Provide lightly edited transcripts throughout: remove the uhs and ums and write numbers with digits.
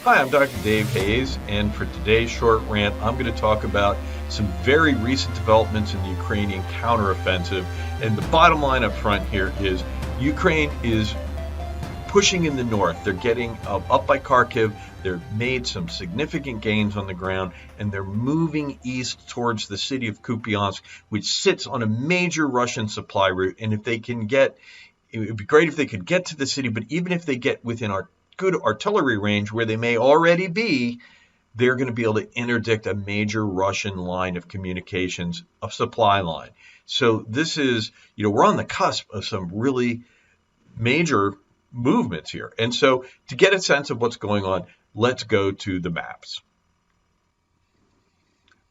Hi, I'm Dr. Dave Hayes, and for today's short rant, I'm going to talk about some very recent developments in the Ukrainian counteroffensive. And the bottom line up front here is Ukraine is pushing in the north. They're getting up by Kharkiv. They've made some significant gains on the ground, and they're moving east towards the city of Kupiansk, which sits on a major Russian supply route. And if they can get, it would be great if they could get to the city, but even if they get within our good artillery range where they may already be, they're going to be able to interdict a major Russian line of communications, a supply line. So this is, we're on the cusp of some really major movements here. And so to get a sense of what's going on, let's go to the maps.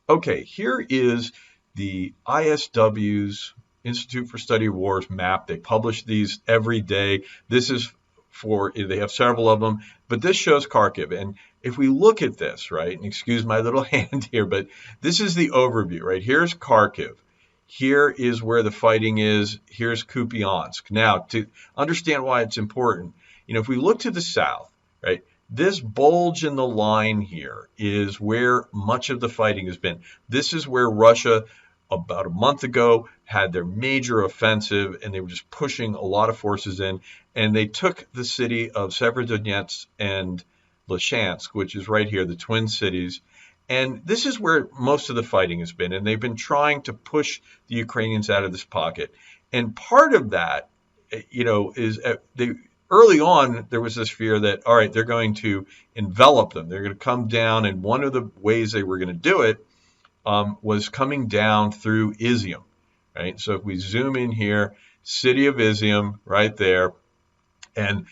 Okay, here is the ISW's Institute for Study of Wars map. They publish these every day. This is they have several of them, but this shows Kharkiv. And if we look at this, right, and excuse my little hand here, but this is the overview, right? Here's Kharkiv. Here is where the fighting is. Here's Kupiansk. Now, to understand why it's important, if we look to the south, right, this bulge in the line here is where much of the fighting has been. This is where Russia, about a month ago, had their major offensive, and they were just pushing a lot of forces in, and they took the city of Severodonetsk and Lysychansk, which is right here, the twin cities. And this is where most of the fighting has been, and they've been trying to push the Ukrainians out of this pocket. And part of that, is early on, there was this fear that, all right, they're going to envelop them. They're going to come down, and one of the ways they were going to do it was coming down through Izyum, right? So if we zoom in here, city of Izyum right there, and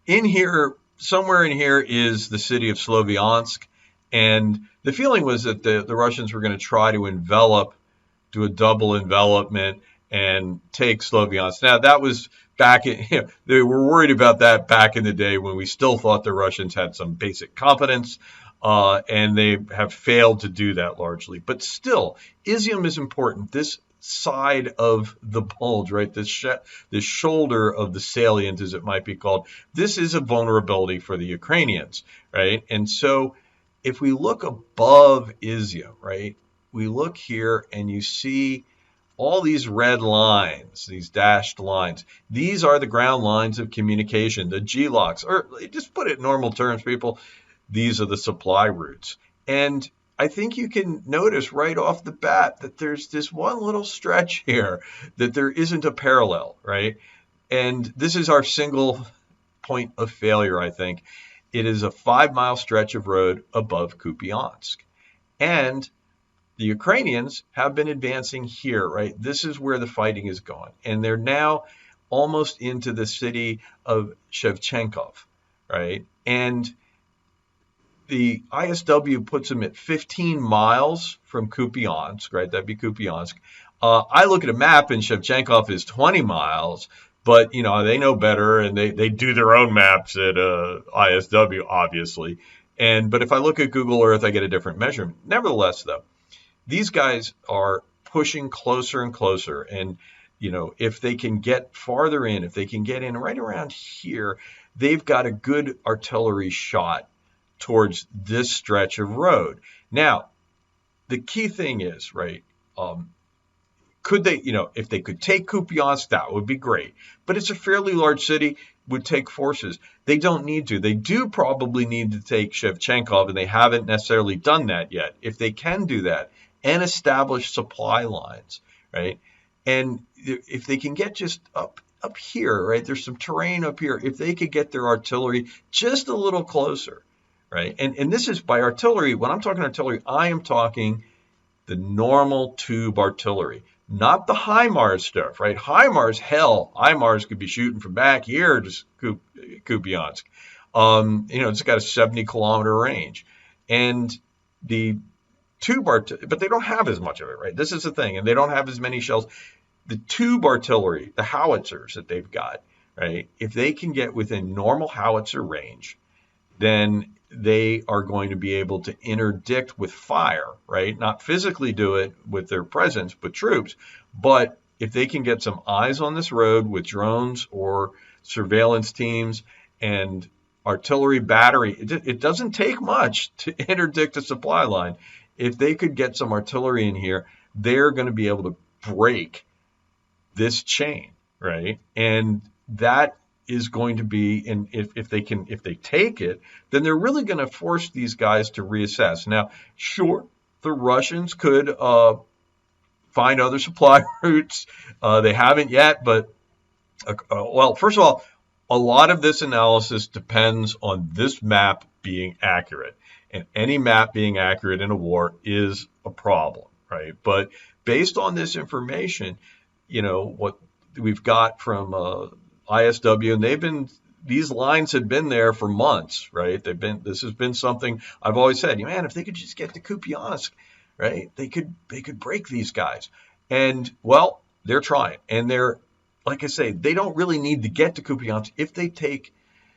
in here, somewhere in here is the city of Sloviansk, and the feeling was that the Russians were going to try to do a double envelopment and take Sloviansk. Now that was back in, they were worried about that back in the day when we still thought the Russians had some basic competence. And they have failed to do that largely. But still, Izyum is important. This side of the bulge, right, this shoulder of the salient, as it might be called, this is a vulnerability for the Ukrainians, right? And so if we look above Izyum, right, we look here and you see all these red lines, these dashed lines. These are the ground lines of communication, the G-locks, or just put it in normal terms, people. These are the supply routes. And I think you can notice right off the bat that there's this one little stretch here that there isn't a parallel, right? And this is our single point of failure, I think. It is a 5-mile stretch of road above Kupiansk. And the Ukrainians have been advancing here, right? This is where the fighting is going. And they're now almost into the city of Shevchenkov, right? And the ISW puts them at 15 miles from Kupiansk, right? That'd be Kupiansk. I look at a map and Shevchenkov is 20 miles, but, they know better and they do their own maps at ISW, obviously. But if I look at Google Earth, I get a different measurement. Nevertheless, though, these guys are pushing closer and closer. And, if they can get farther in, if they can get in right around here, they've got a good artillery shot towards this stretch of road. Now, the key thing is, right, could they, if they could take Kupiansk, that would be great. But it's a fairly large city, would take forces. They don't need to. They do probably need to take Shevchenkov, and they haven't necessarily done that yet. If they can do that and establish supply lines, right, and if they can get just up here, right, there's some terrain up here. If they could get their artillery just a little closer, right? And this is by artillery. When I'm talking artillery, I am talking the normal tube artillery, not the HIMARS stuff, right? HIMARS could be shooting from back here to Kupiansk. It's got a 70-kilometer range. And the tube artillery, but they don't have as much of it, right? This is the thing, and they don't have as many shells. The tube artillery, the howitzers that they've got, right? If they can get within normal howitzer range, then they are going to be able to interdict with fire, right? Not physically do it with their presence, but troops. But if they can get some eyes on this road with drones or surveillance teams and artillery battery. It doesn't take much to interdict a supply line. If they could get some artillery in here, they're going to be able to break this chain, right? And that is going to be, and if they take it, then they're really going to force these guys to reassess. Now, sure, the Russians could find other supply routes. They haven't yet, but well, first of all, a lot of this analysis depends on this map being accurate, and any map being accurate in a war is a problem, right? But based on this information, what we've got from ISW, and these lines have been there for months, right? This has been something I've always said, man, if they could just get to Kupiansk, right, they could break these guys. And well, they're trying, and they're, like I say, they don't really need to get to Kupiansk if they take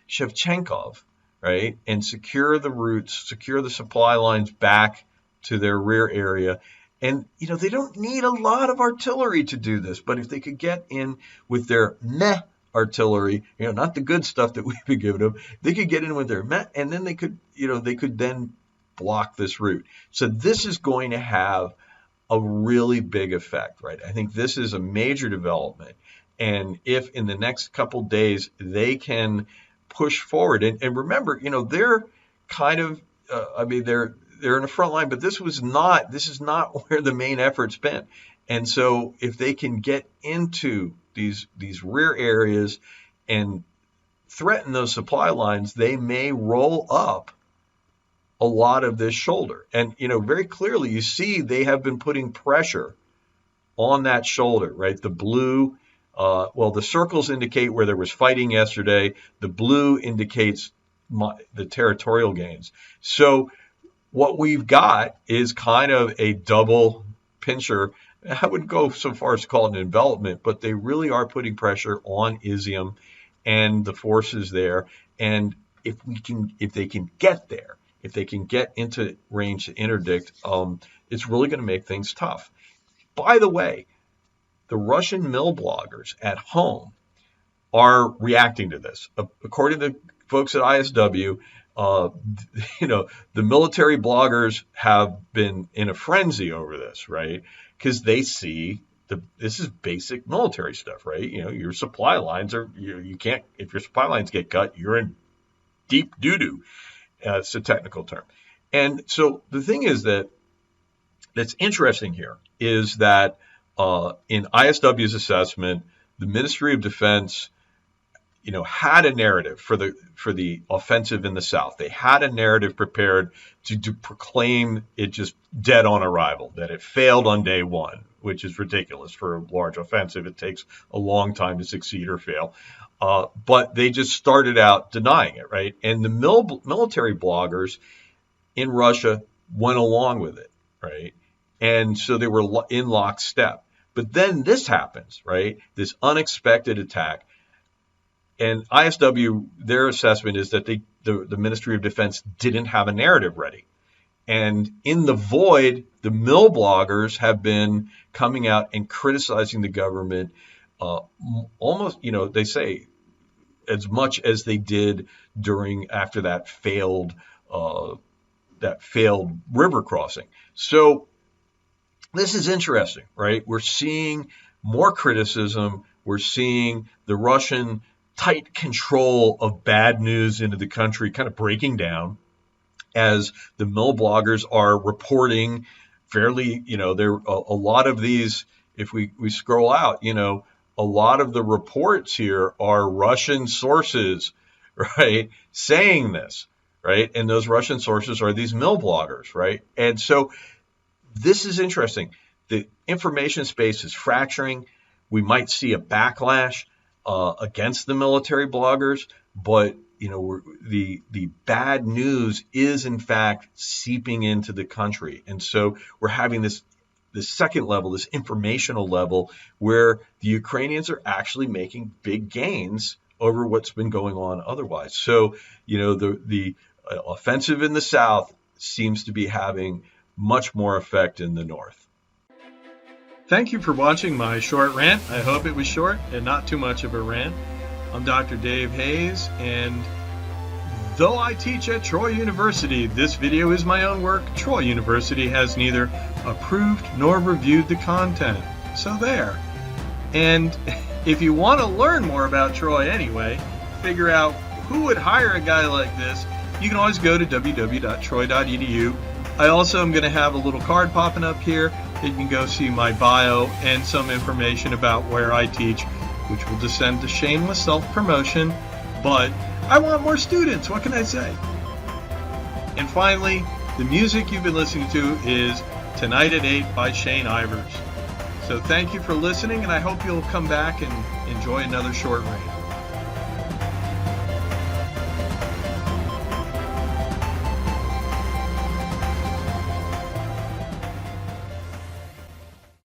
Shevchenkov, right, and secure the routes, secure the supply lines back to their rear area. And, they don't need a lot of artillery to do this, but if they could get in with their meh artillery, not the good stuff that we've been giving them, they could get in with their meh, and then they could then block this route. So this is going to have a really big effect, right? I think this is a major development. And if in the next couple days they can push forward, and remember, they're kind of, they're in the front line, but this is not where the main effort's been. And so if they can get into these rear areas and threaten those supply lines, they may roll up a lot of this shoulder. And, very clearly you see they have been putting pressure on that shoulder, right? The blue, the circles indicate where there was fighting yesterday. The blue indicates the territorial gains. So what we've got is kind of a double pincher. I wouldn't go so far as to call it an envelopment, but they really are putting pressure on Izyum and the forces there. And if they can get there, if they can get into range to interdict, it's really going to make things tough. By the way, the Russian mill bloggers at home are reacting to this. According to folks at ISW, the military bloggers have been in a frenzy over this, right? Because they see this is basic military stuff, right? Your supply lines are, you can't, if your supply lines get cut, you're in deep doo-doo. It's a technical term. And so the thing is that's interesting here is that in ISW's assessment, the Ministry of Defense, had a narrative for the offensive in the South. They had a narrative prepared to proclaim it just dead on arrival, that it failed on day one, which is ridiculous for a large offensive. It takes a long time to succeed or fail. But they just started out denying it, right? And the military bloggers in Russia went along with it, right? And so they were in lockstep. But then this happens, right? This unexpected attack. And ISW, their assessment is that the Ministry of Defense didn't have a narrative ready. And in the void, the mill bloggers have been coming out and criticizing the government almost, they say, as much as they did after that failed river crossing. So this is interesting, right? We're seeing more criticism. We're seeing the Russian tight control of bad news into the country kind of breaking down as the mill bloggers are reporting fairly, there are a lot of these, if we scroll out, a lot of the reports here are Russian sources, right, saying this, right? And those Russian sources are these mill bloggers, right? And so this is interesting. The information space is fracturing. We might see a backlash against the military bloggers, but the bad news is in fact seeping into the country, and so we're having this second level, this informational level, where the Ukrainians are actually making big gains over what's been going on otherwise. So the offensive in the South seems to be having much more effect in the North. Thank you for watching my short rant. I hope it was short and not too much of a rant. I'm Dr. Dave Hayes, and Though I teach at Troy University, this video is my own work. Troy University has neither approved nor reviewed the content. So there. And if you want to learn more about Troy anyway, figure out who would hire a guy like this, you can always go to www.troy.edu. I also am going to have a little card popping up here that you can go see my bio and some information about where I teach, which will descend to shameless self-promotion, but I want more students, what can I say? And finally, the music you've been listening to is Tonight at 8 by Shane Ivers. So thank you for listening, and I hope you'll come back and enjoy another short range.